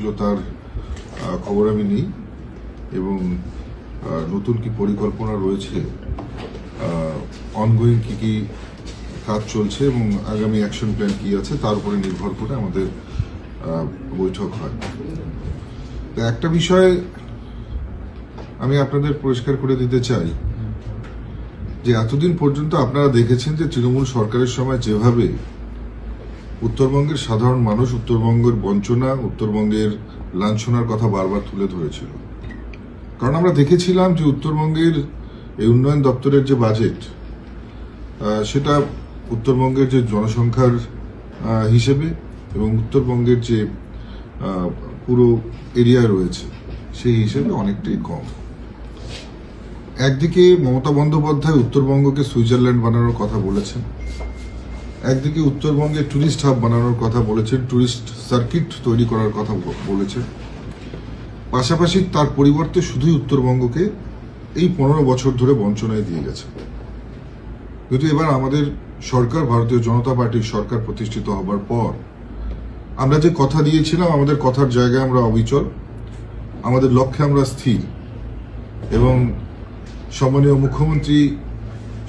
ছিল তার খবর আমি নেই, এবং নতুন কি পরিকল্পনা রয়েছে, অনগোয়িং কি কাজ চলছে এবং আগামী অ্যাকশন প্ল্যান কি আছে তার উপরে নির্ভর করে আমাদের বৈঠক হয়। তো একটা বিষয় আমি আপনাদের পরিষ্কার করে দিতে চাই যে এতদিন পর্যন্ত আপনারা দেখেছেন যে তৃণমূল সরকারের সময় যেভাবে উত্তরবঙ্গের সাধারণ মানুষ উত্তরবঙ্গের বঞ্চনা, উত্তরবঙ্গের লাঞ্ছনার কথা বারবার তুলে ধরেছিল। কারণ আমরা দেখেছিলাম যে উত্তরবঙ্গের এই উন্নয়ন দপ্তরের যে বাজেট, সেটা উত্তরবঙ্গের যে জনসংখ্যার হিসেবে এবং উত্তরবঙ্গের যে পুরো এরিয়া রয়েছে সেই হিসেবে অনেকটাই কম। একদিকে মমতা বন্দ্যোপাধ্যায় উত্তরবঙ্গকে সুইজারল্যান্ড বানানোর কথা বলেছেন, একদিকে উত্তরবঙ্গে ট্যুরিস্ট হাব বানানোর কথা বলেছেন, ট্যুরিস্ট সার্কিট তৈরি করার কথা বলেছেন। পাশাপাশি তার পরিবর্তে শুধুই উত্তরবঙ্গকে এই 15 বছর ধরে বঞ্চনায় দিয়ে গেছে। কিন্তু এবার আমাদের সরকার, ভারতীয় জনতা পার্টির সরকার প্রতিষ্ঠিত হবার পর আমরা যে কথা দিয়েছিলাম, আমাদের কথার জায়গায় আমরা অবিচল, আমাদের লক্ষ্যে আমরা স্থির। এবং সম্মানীয় মুখ্যমন্ত্রী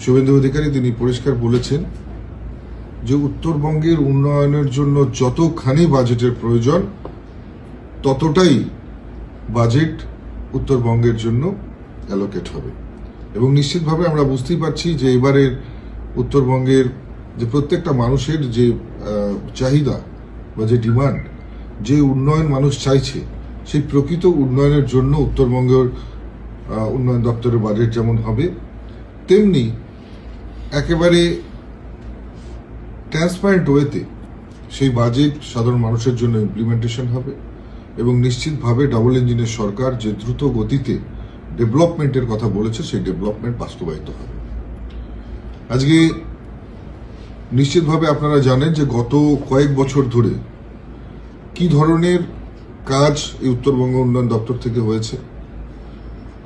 শুভেন্দু অধিকারী তিনি পরিষ্কার বলেছেন যে উত্তরবঙ্গের উন্নয়নের জন্য যতখানি বাজেটের প্রয়োজন ততটাই বাজেট উত্তরবঙ্গের জন্য অ্যালোকেট হবে। এবং নিশ্চিতভাবে আমরা বুঝতেই পারছি যে এবারের উত্তরবঙ্গের যে প্রত্যেকটা মানুষের যে চাহিদা বা যে ডিমান্ড, যে উন্নয়ন মানুষ চাইছে, সেই প্রকৃত উন্নয়নের জন্য উত্তরবঙ্গের উন্নয়ন দপ্তরের বাজেট যেমন হবে, তেমনি একেবারে ট্রান্সপারেন্ট ওয়েতে সেই বাজেট সাধারণ মানুষের জন্য ইমপ্লিমেন্টেশন হবে। এবং নিশ্চিতভাবে ডাবল ইঞ্জিনের সরকার যে দ্রুত গতিতে ডেভেলপমেন্টের কথা বলেছে সেই ডেভেলপমেন্ট বাস্তবায়িত হবে। আজকে নিশ্চিতভাবে আপনারা জানেন যে গত কয়েক বছর ধরে কি ধরনের কাজ এই উত্তরবঙ্গ উন্নয়ন দপ্তর থেকে হয়েছে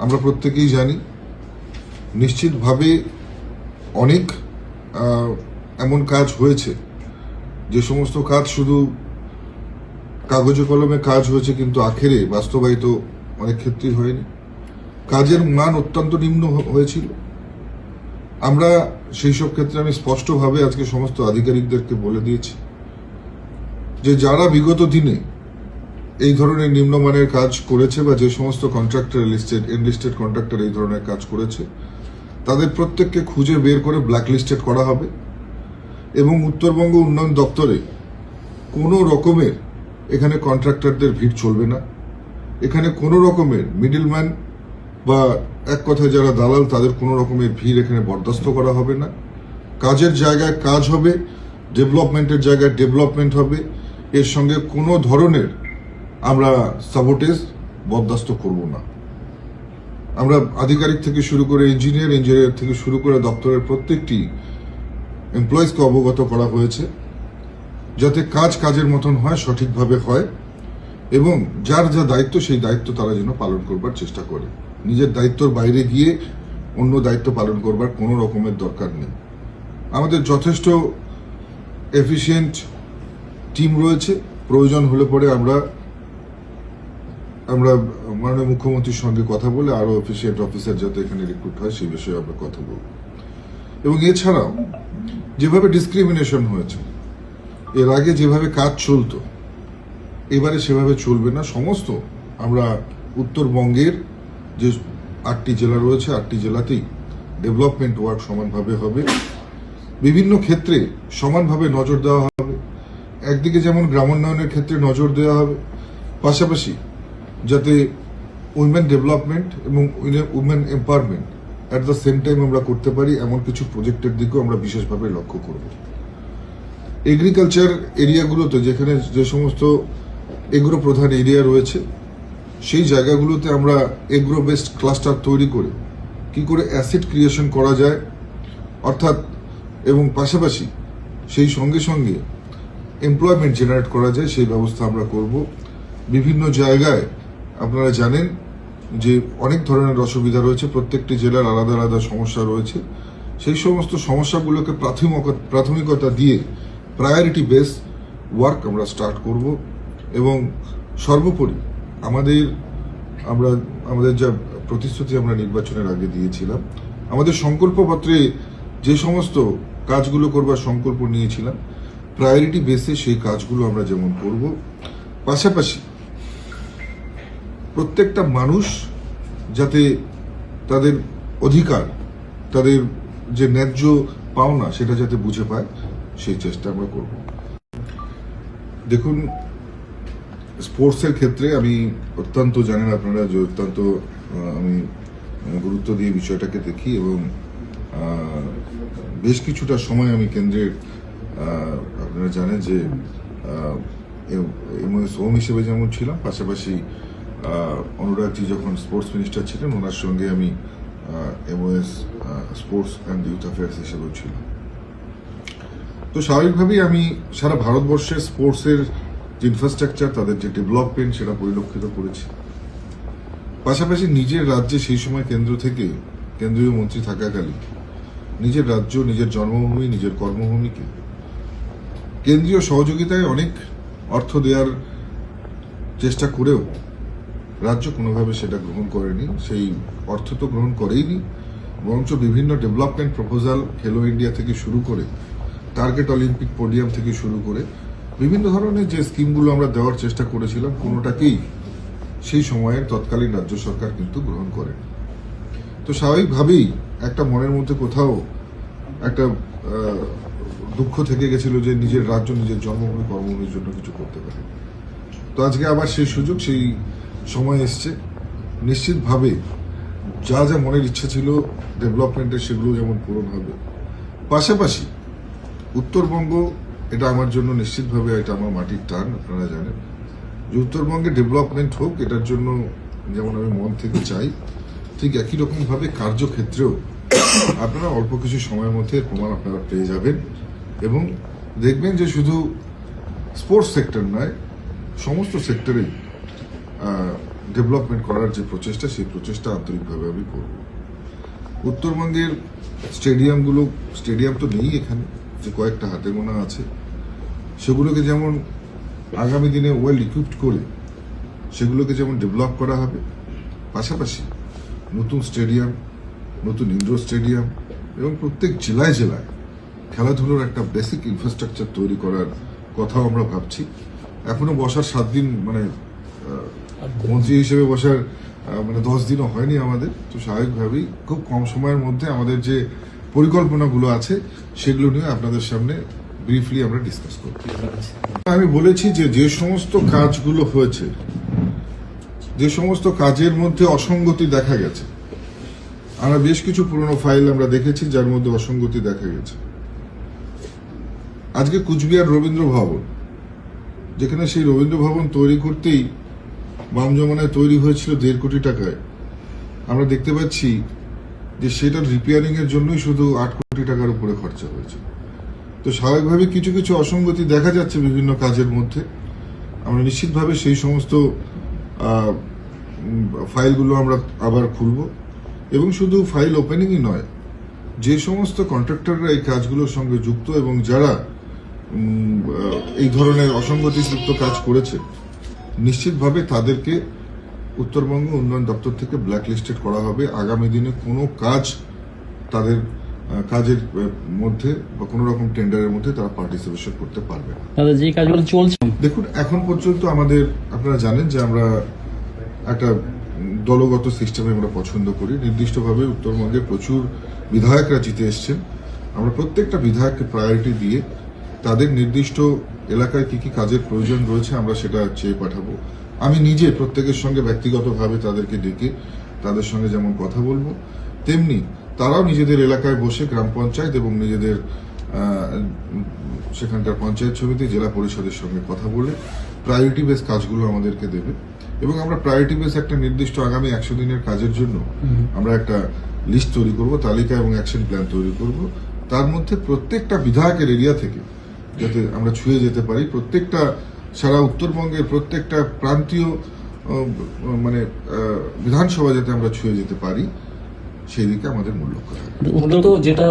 আমরা প্রত্যেকেই জানি। নিশ্চিতভাবে অনেক এমন কাজ হয়েছে যে সমস্ত কাজ শুধু কাগজে কলমে কাজ হয়েছে, কিন্তু আখেরে বাস্তবায়িত অনেক ক্ষেত্রেই হয়নি। কাজের মান অত্যন্ত নিম্ন হয়েছিল। আমরা সেই সব ক্ষেত্রে আমি স্পষ্টভাবে আজকে সমস্ত আধিকারিকদেরকে বলে দিয়েছি যে যারা বিগত দিনে এই ধরনের নিম্নমানের কাজ করেছে বা যে সমস্ত কন্ট্রাক্টর এনলিস্টেড কন্ট্রাক্টর এই ধরনের কাজ করেছে তাদের প্রত্যেককে খুঁজে বের করে ব্ল্যাকলিস্টেড করা হবে। এবং উত্তরবঙ্গ উন্নয়ন দপ্তরে কোনো রকমের এখানে কন্ট্রাক্টরদের ভিড় চলবে না। এখানে কোনো রকমের মিডলম্যান বা এক কথায় যারা দালাল তাদের কোনো রকমের ভিড় এখানে বরদাস্ত করা হবে না। কাজের জায়গায় কাজ হবে, ডেভেলপমেন্টের জায়গায় ডেভেলপমেন্ট হবে। এর সঙ্গে কোনো ধরনের আমরা সাবোটেজ বরদাস্ত করব না। আমরা আধিকারিক থেকে শুরু করে ইঞ্জিনিয়ার থেকে শুরু করে দপ্তরের প্রত্যেকটি এমপ্লয়িজকে অবগত করা হয়েছে যাতে কাজের মতন হয়, সঠিকভাবে হয় এবং যার যা দায়িত্ব সেই দায়িত্ব তারা যেন পালন করবার চেষ্টা করে। নিজের দায়িত্বর বাইরে গিয়ে অন্য দায়িত্ব পালন করবার কোনো রকমের দরকার নেই। আমাদের যথেষ্ট এফিশিয়েন্ট টিম রয়েছে। প্রয়োজন হলে পরে আমরা মাননীয় মুখ্যমন্ত্রীর সঙ্গে কথা বলে আরো এফিশিয়েন্ট অফিসার যাতে এখানে রিক্রুট হয় সেই বিষয়ে আমরা কথা বলব। এবং এছাড়াও যেভাবে ডিসক্রিমিনেশন হয়েছে, এর আগে যেভাবে কাজ চলতো এবারে সেভাবে চলবে না। সমস্ত আমরা উত্তরবঙ্গের যে 8টি জেলা রয়েছে 8টি জেলাতেই ডেভেলপমেন্ট ওয়ার্ক সমানভাবে হবে, বিভিন্ন ক্ষেত্রে সমানভাবে নজর দেওয়া হবে। একদিকে যেমন গ্রামোন্নয়নের ক্ষেত্রে নজর দেওয়া হবে, পাশাপাশি যাতে উইমেন ডেভেলপমেন্ট এবং women empowerment at the same time আমরা করতে পারি এমন কিছু প্রজেক্টের দিকেও আমরা বিশেষভাবে লক্ষ্য করব। এগ্রিকালচার এরিয়াগুলোতে যেখানে যে সমস্ত এগ্রো প্রধান এরিয়া রয়েছে সেই জায়গাগুলোতে আমরা এগ্রো বেসড ক্লাস্টার তৈরি করে কি করে অ্যাসেট ক্রিয়েশন করা যায় অর্থাৎ এবং পাশাপাশি সেই সঙ্গে সঙ্গে এমপ্লয়মেন্ট জেনারেট করা যায় সেই ব্যবস্থা আমরা করব। বিভিন্ন জায়গায় আপনারা জানেন যে অনেক ধরনের অসুবিধা রয়েছে, প্রত্যেকটি জেলার আলাদা আলাদা সমস্যা রয়েছে। সেই সমস্ত সমস্যাগুলোকে প্রাথমিকতা দিয়ে প্রায়োরিটি বেস ওয়ার্ক আমরা স্টার্ট করব এবং সর্বোপরি আমাদের যা প্রতিশ্রুতি আমরা নির্বাচনের আগে দিয়েছিলাম, আমাদের সংকল্পপত্রে যে সমস্ত কাজগুলো করবার সংকল্প নিয়েছিলাম, প্রায়োরিটি বেসে সেই কাজগুলো আমরা যেমন করব, পাশাপাশি প্রত্যেকটা মানুষ যাতে তাদের অধিকার, তাদের যে ন্যায্য পাওনা সেটা যাতে বুঝে পায়, সেই চেষ্টা আমরা করব। দেখুন, স্পোর্টসের ক্ষেত্রে আমি অত্যন্ত, জানেন আপনারা যে অত্যন্ত আমি গুরুত্ব দিয়ে বিষয়টাকে দেখি এবং বেশ কিছুটা সময় আমি কেন্দ্রের, আপনারা জানেন যে এমওএস হোম হিসেবে যেমন ছিলাম, পাশাপাশি অনুরাগজি যখন স্পোর্টস মিনিস্টার ছিলেন ওনার সঙ্গে আমি MoS sports and youth affairs হিসেবেও ছিলাম। তো স্বাভাবিকভাবেই আমি সারা ভারতবর্ষের স্পোর্টসের যে ইনফ্রাস্ট্রাকচার, তাদের যে ডেভেলপমেন্ট, সেটা পরিলক্ষিত করেছি। পাশাপাশি নিজের রাজ্যে সেই সময় কেন্দ্র থেকে কেন্দ্রীয় মন্ত্রী থাকাকালীন নিজের রাজ্য, নিজের জন্মভূমি, নিজের কর্মভূমিকে কেন্দ্রীয় সহযোগিতায় অনেক অর্থ দেওয়ার চেষ্টা করেও রাজ্য কোনোভাবে সেটা গ্রহণ করেনি। সেই অর্থ তো গ্রহণ করেইনি, বরঞ্চ বিভিন্ন ডেভেলপমেন্ট প্রপোজাল, খেলো ইন্ডিয়া থেকে শুরু করে টার্গেট অলিম্পিক পোডিয়াম থেকে শুরু করে বিভিন্ন ধরনের যে স্কিমগুলো আমরা দেওয়ার চেষ্টা করেছিলাম, কোনোটাকেই সেই সময়ের তৎকালীন রাজ্য সরকার কিন্তু গ্রহণ করেনি। তো স্বাভাবিকভাবেই একটা মনের মধ্যে কোথাও একটা দুঃখ থেকে গেছিল যে নিজের রাজ্য, নিজের জন্মভূমি, কর্মভূমির জন্য কিছু করতে পারে। তো আজকে আবার সেই সুযোগ, সেই সময় এসছে। নিশ্চিতভাবে যা যা মনের ইচ্ছা ছিল ডেভেলপমেন্টের, সেগুলো যেমন পূরণ হবে। পাশাপাশি উত্তরবঙ্গ, এটা আমার জন্য নিশ্চিতভাবে এটা আমার মাটির টান। আপনারা জানেন যে উত্তরবঙ্গে ডেভেলপমেন্ট হোক, এটার জন্য যেমন আমি মন থেকে চাই, ঠিক একই রকমভাবে কার্যক্ষেত্রেও আপনারা অল্প কিছু সময়ের মধ্যে প্রমাণ আপনারা পেয়ে যাবেন এবং দেখবেন যে শুধু স্পোর্টস সেক্টর নয়, সমস্ত সেক্টরেই ডেভেলপমেন্ট করার যে প্রচেষ্টা, সেই প্রচেষ্টা আন্তরিকভাবে আমি করব। উত্তরবঙ্গের স্টেডিয়াম তো নেই এখানে, যে কয়েকটা হাতে গোনা আছে, সেগুলোকে যেমন আগামী দিনে ওয়েল ইকুইপড করে সেগুলোকে যেমন ডেভেলপ করা হবে, পাশাপাশি নতুন স্টেডিয়াম, নতুন ইনডোর স্টেডিয়াম এবং প্রত্যেক জেলায় জেলায় খেলাধুলোর একটা বেসিক ইনফ্রাস্ট্রাকচার তৈরি করার কথাও আমরা ভাবছি। এখনো বসার 7 দিন, মানে মন্ত্রী হিসেবে বসার 10 দিনও হয়নি আমাদের। তো স্বাভাবিকভাবেই খুব কম সময়ের মধ্যে আমাদের যে পরিকল্পনাগুলো আছে সেগুলো নিয়ে আপনাদের সামনে ব্রিফলি আমরা ডিসকাস করব। আমি বলেছি যে সমস্ত কাজগুলো হয়েছে, যে সমস্ত কাজের মধ্যে অসঙ্গতি দেখা গেছে, আমরা বেশ কিছু পুরনো ফাইল আমরা দেখেছি যার মধ্যে অসঙ্গতি দেখা গেছে। আজকে কুচবিহার রবীন্দ্র ভবন, যেখানে সেই রবীন্দ্র ভবন তৈরি করতেই বাম জমানায় তৈরি হয়েছিল 1.5 কোটি টাকায়, আমরা দেখতে পাচ্ছি যে সেটার রিপেয়ারিং এর জন্যই শুধু 8 কোটি টাকার উপরে খরচা হয়েছে। তো স্বাভাবিকভাবে কিছু কিছু অসঙ্গতি দেখা যাচ্ছে বিভিন্ন কাজের মধ্যে। আমরা নিশ্চিতভাবে সেই সমস্ত ফাইলগুলো আমরা আবার খুলব এবং শুধু ফাইল ওপেনিংই নয়, যে সমস্ত কন্ট্রাক্টররা এই কাজগুলোর সঙ্গে যুক্ত এবং যারা এই ধরনের অসঙ্গতিযুক্ত কাজ করেছে, নিশ্চিতভাবে তাদেরকে উত্তরবঙ্গ উন্নয়ন দপ্তর থেকে ব্ল্যাকলিস্টেড করা হবে। আগামী দিনে কোনো কাজ তাদের কাজের মধ্যে বা কোনো রকম টেন্ডারের মধ্যে তারা পার্টিসিপেশন করতে পারবে না। তাদের যে কাজগুলো চলছে, দেখুন, এখন পর্যন্ত আমাদের, আপনারা জানেন যে আমরা একটা দলগত সিস্টেমে আমরা পছন্দ করি। নির্দিষ্টভাবে উত্তরবঙ্গে প্রচুর বিধায়করা জিতে এসছেন। আমরা প্রত্যেকটা বিধায়ককে প্রায়োরিটি দিয়ে তাদের নির্দিষ্ট এলাকায় কি কি কাজের প্রয়োজন রয়েছে আমরা সেটা চেয়ে পাঠাবো। আমি নিজে প্রত্যেকের সঙ্গে ব্যক্তিগতভাবে তাদেরকে ডেকে তাদের সঙ্গে যেমন কথা বলবো, তেমনি তারাও নিজেদের এলাকায় বসে গ্রাম পঞ্চায়েত এবং নিজেদের সেখানকার পঞ্চায়েত সমিতি, জেলা পরিষদের সঙ্গে কথা বলে প্রায়োরিটি বেস কাজগুলো আমাদেরকে দেবে এবং আমরা প্রায়োরিটি বেস একটা নির্দিষ্ট আগামী 100 দিনের কাজের জন্য আমরা একটা লিস্ট তৈরি করব, তালিকা এবং অ্যাকশন প্ল্যান তৈরি করব। তার মধ্যে প্রত্যেকটা বিধায়কের এরিয়া থেকে যাতে আমরা ছুঁয়ে যেতে পারি, প্রত্যেকটা সারা উত্তরবঙ্গের প্রত্যেকটা প্রান্তীয় বিধানসভা যাতে আমরা ছুঁয়ে যেতে পারি, সেই দিকে আমাদের মূল লক্ষ্য থাকে। যেটা